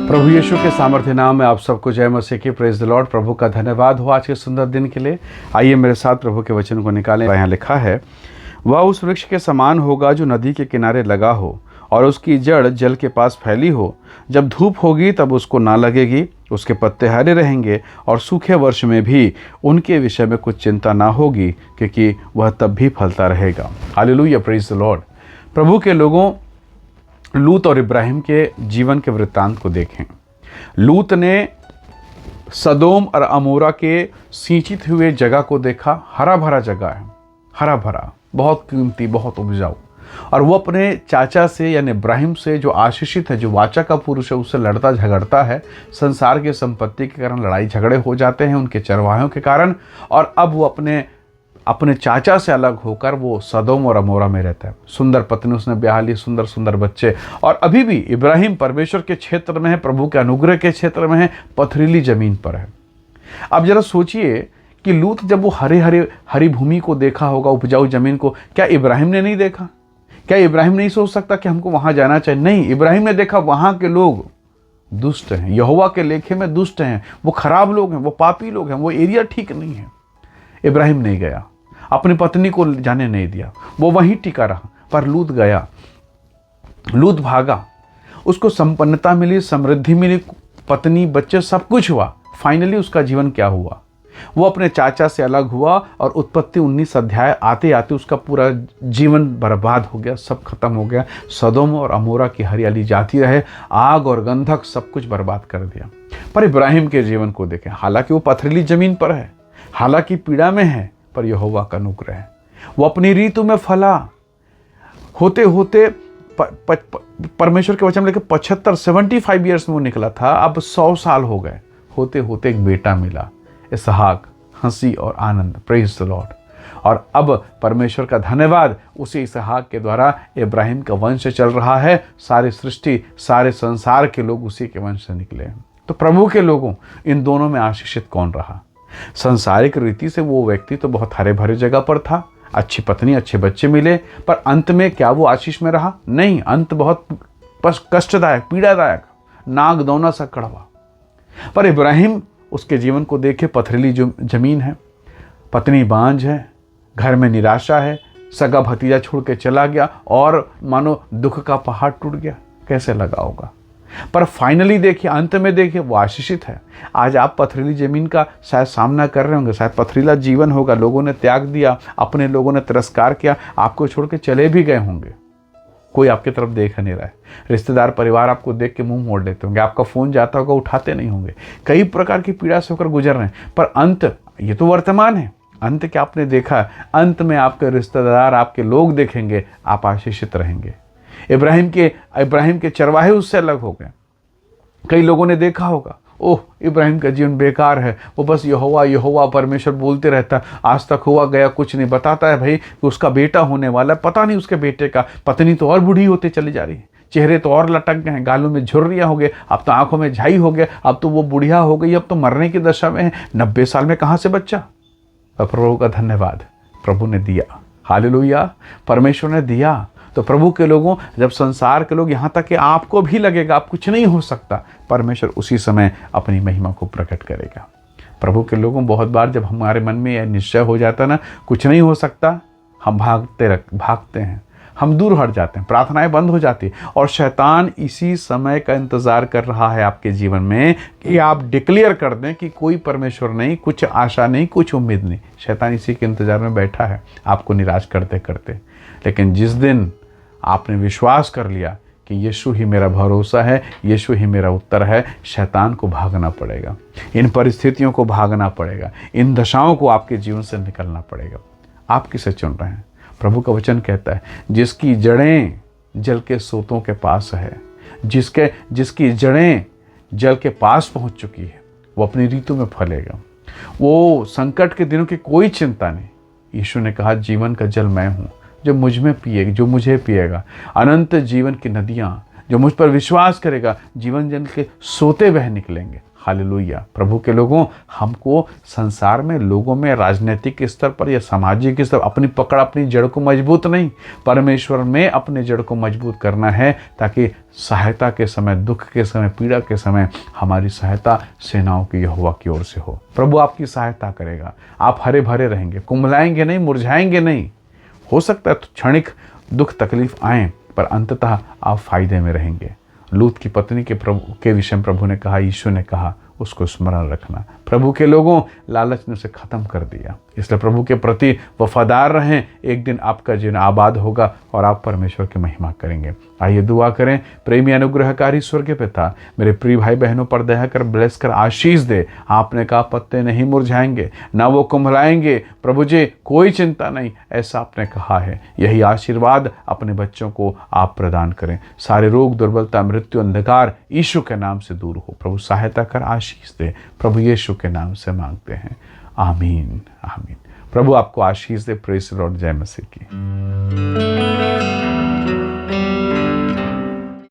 प्रभु यीशु के सामर्थ्य नाम में आप सबको जय मसीह की। Praise the Lord. प्रभु का धन्यवाद हो आज के सुंदर दिन के लिए। आइए मेरे साथ प्रभु के वचन को निकालें। यहाँ लिखा है, वह उस वृक्ष के समान होगा जो नदी के किनारे लगा हो और उसकी जड़ जल के पास फैली हो। जब धूप होगी तब उसको ना लगेगी, उसके पत्ते हरे रहेंगे और सूखे वर्ष में भी उनके विषय में कुछ चिंता ना होगी, क्योंकि वह तब भी फलता रहेगा। Hallelujah, praise the Lord. प्रभु के लोगों, लूत और इब्राहिम के जीवन के वृत्तांत को देखें। लूत ने सदोम और अमोरा के सिंचित हुए जगह को देखा। हरा भरा जगह है, हरा भरा, बहुत कीमती, बहुत उपजाऊ। और वो अपने चाचा से यानी इब्राहिम से, जो आशीषित है, जो वाचा का पुरुष है, उससे लड़ता झगड़ता है। संसार की संपत्ति के कारण लड़ाई झगड़े हो जाते हैं, उनके चरवाहों के कारण। और अब वो अपने चाचा से अलग होकर वो सदोम और अमोरा में रहता है। सुंदर पत्नी उसने ब्याह ली, सुंदर सुंदर बच्चे। और अभी भी इब्राहिम परमेश्वर के क्षेत्र में है, प्रभु के अनुग्रह के क्षेत्र में है, पथरीली जमीन पर है। अब जरा सोचिए कि लूत जब वो हरी भूमि को देखा होगा, उपजाऊ जमीन को, क्या इब्राहिम ने नहीं देखा? क्या इब्राहिम नहीं सोच सकता कि हमको वहां जाना चाहिए? नहीं, इब्राहिम ने देखा वहां के लोग दुष्ट हैं, यहोवा के लेखे में दुष्ट हैं, वो खराब लोग हैं, वो पापी लोग हैं, वो एरिया ठीक नहीं है। इब्राहिम नहीं गया, अपनी पत्नी को जाने नहीं दिया, वो वहीं टिका रहा। पर लूत गया, लूत भागा, उसको संपन्नता मिली, समृद्धि मिली, पत्नी, बच्चे, सब कुछ हुआ। फाइनली उसका जीवन क्या हुआ? वो अपने चाचा से अलग हुआ और उत्पत्ति 19 अध्याय आते आते उसका पूरा जीवन बर्बाद हो गया, सब खत्म हो गया। सदोम और अमोरा की हरियाली जाती रहे, आग और गंधक सब कुछ बर्बाद कर दिया। पर इब्राहिम के जीवन को देखें, हालांकि वो पथरीली जमीन पर है, हालांकि पीड़ा में है, पर यहोवा का अनुग्रह है। वो अपनी ऋतु में फला। होते होते परमेश्वर के वचन लेके 75 ईयर्स में वो निकला था, अब 100 साल हो गए। होते होते एक बेटा मिला, इसहाक, हंसी और आनंद। Praise the Lord. और अब परमेश्वर का धन्यवाद, उसी इसहाक के द्वारा इब्राहिम का वंश चल रहा है। सारी सृष्टि, सारे संसार के लोग उसी के वंश से निकले हैं। तो प्रभु के लोगों, इन दोनों में आशीषित कौन रहा? सांसारिक रीति से वो व्यक्ति तो बहुत हरे भरे जगह पर था, अच्छी पत्नी, अच्छे बच्चे मिले, पर अंत में क्या वो आशीष में रहा? नहीं, अंत बहुत कष्टदायक, पीड़ादायक, नाग दौना सा कड़वा। पर इब्राहिम, उसके जीवन को देखे, पथरीली जो जमीन है, पत्नी बांझ है, घर में निराशा है, सगा भतीजा छोड़ के चला गया और मानो दुख का पहाड़ टूट गया। कैसे लगा होगा? पर फाइनली देखिए, अंत में देखिए, वो आशीषित है। आज आप पथरीली जमीन का शायद सामना कर रहे होंगे, शायद पथरीला जीवन होगा, लोगों ने त्याग दिया, अपने लोगों ने तिरस्कार किया, आपको छोड़ के चले भी गए होंगे। कोई आपकी तरफ देख नहीं रहा है, रिश्तेदार परिवार आपको देख के मुंह मोड़ लेते होंगे, आपका फ़ोन जाता होगा, उठाते नहीं होंगे, कई प्रकार की पीड़ा से होकर गुजर रहे हैं। पर अंत, ये तो वर्तमान है, अंत क्या आपने देखा? अंत में आपके रिश्तेदार, आपके लोग देखेंगे, आप आशीषित रहेंगे। इब्राहिम के चरवाहे उससे अलग हो गए। कई लोगों ने देखा होगा, ओह, इब्राहिम का जीवन बेकार है, वो बस यहोवा यहोवा परमेश्वर बोलते रहता, आज तक हुआ गया कुछ नहीं। बताता है भाई कि उसका बेटा होने वाला है, पता नहीं उसके बेटे का। पत्नी तो और बूढ़ी होते चली जा रही है, चेहरे तो और लटक गए हैं, गालों में झुर्रियाँ हो गए, अब तो आंखों में झाई हो गया, अब तो वो बुढ़िया हो गई, अब तो मरने की दशा में है। 90 साल में कहाँ से बच्चा? प्रभु का धन्यवाद, प्रभु ने दिया। हालेलुया, परमेश्वर ने दिया। तो प्रभु के लोगों, जब संसार के लोग, यहाँ तक कि आपको भी लगेगा आप कुछ नहीं हो सकता, परमेश्वर उसी समय अपनी महिमा को प्रकट करेगा। प्रभु के लोगों, बहुत बार जब हमारे मन में यह निश्चय हो जाता ना, कुछ नहीं हो सकता, हम भागते हैं, हम दूर हट जाते हैं, प्रार्थनाएं बंद हो जाती हैं। और शैतान इसी समय का इंतज़ार कर रहा है आपके जीवन में कि आप डिक्लेयर कर दें कि कोई परमेश्वर नहीं, कुछ आशा नहीं, कुछ उम्मीद नहीं। शैतान इसी के इंतज़ार में बैठा है, आपको निराश करते करते। लेकिन जिस दिन आपने विश्वास कर लिया कि यीशु ही मेरा भरोसा है, यीशु ही मेरा उत्तर है, शैतान को भागना पड़ेगा, इन परिस्थितियों को भागना पड़ेगा, इन दशाओं को आपके जीवन से निकलना पड़ेगा। आप किसे चुन रहे हैं? प्रभु का वचन कहता है, जिसकी जड़ें जल के सोतों के पास है, जिसकी जड़ें जल के पास पहुंच चुकी है, वो अपनी ऋतु में फलेगा। वो संकट के दिनों की कोई चिंता नहीं। यीशु ने कहा, जीवन का जल मैं हूँ, जो मुझे पिएगा, अनंत जीवन की नदियाँ, जो मुझ पर विश्वास करेगा, जीवन जल के सोते बह निकलेंगे। हालेलुया। प्रभु के लोगों, हमको संसार में, लोगों में, राजनीतिक स्तर पर या सामाजिक स्तर अपनी पकड़, अपनी जड़ को मजबूत नहीं, परमेश्वर में अपने जड़ को मजबूत करना है, ताकि सहायता के समय, दुख के समय, पीड़ा के समय हमारी सहायता सेनाओं की यहोवा की ओर से हो। प्रभु आपकी सहायता करेगा। आप हरे भरे रहेंगे, कुम्हलाएंगे नहीं, मुरझाएंगे नहीं। हो सकता है तो क्षणिक दुख तकलीफ आए, पर अंततः आप फायदे में रहेंगे। लूत की पत्नी के विषय में प्रभु ने कहा, यीशु ने कहा, उसको स्मरण रखना। प्रभु के लोगों, लालच ने उसे खत्म कर दिया, इसलिए प्रभु के प्रति वफादार रहें। एक दिन आपका जीवन आबाद होगा और आप परमेश्वर की महिमा करेंगे। आइए दुआ करें। प्रेमी अनुग्रहकारी स्वर्गीय पिता, मेरे प्रिय भाई बहनों पर दया कर, ब्लेस कर, आशीष दे। आपने कहा पत्ते नहीं मुरझाएंगे, ना वो कुम्हलाएंगे। प्रभु जी, कोई चिंता नहीं, ऐसा आपने कहा है। यही आशीर्वाद अपने बच्चों को आप प्रदान करें। सारे रोग, दुर्बलता, मृत्यु, अंधकार यीशु के नाम से दूर हो। प्रभु सहायता कर, आशीष दे। प्रभु यीशु के नाम से मांगते हैं, आमीन आमीन। प्रभु आपको आशीष दे। Praise the Lord. जय मसीह की।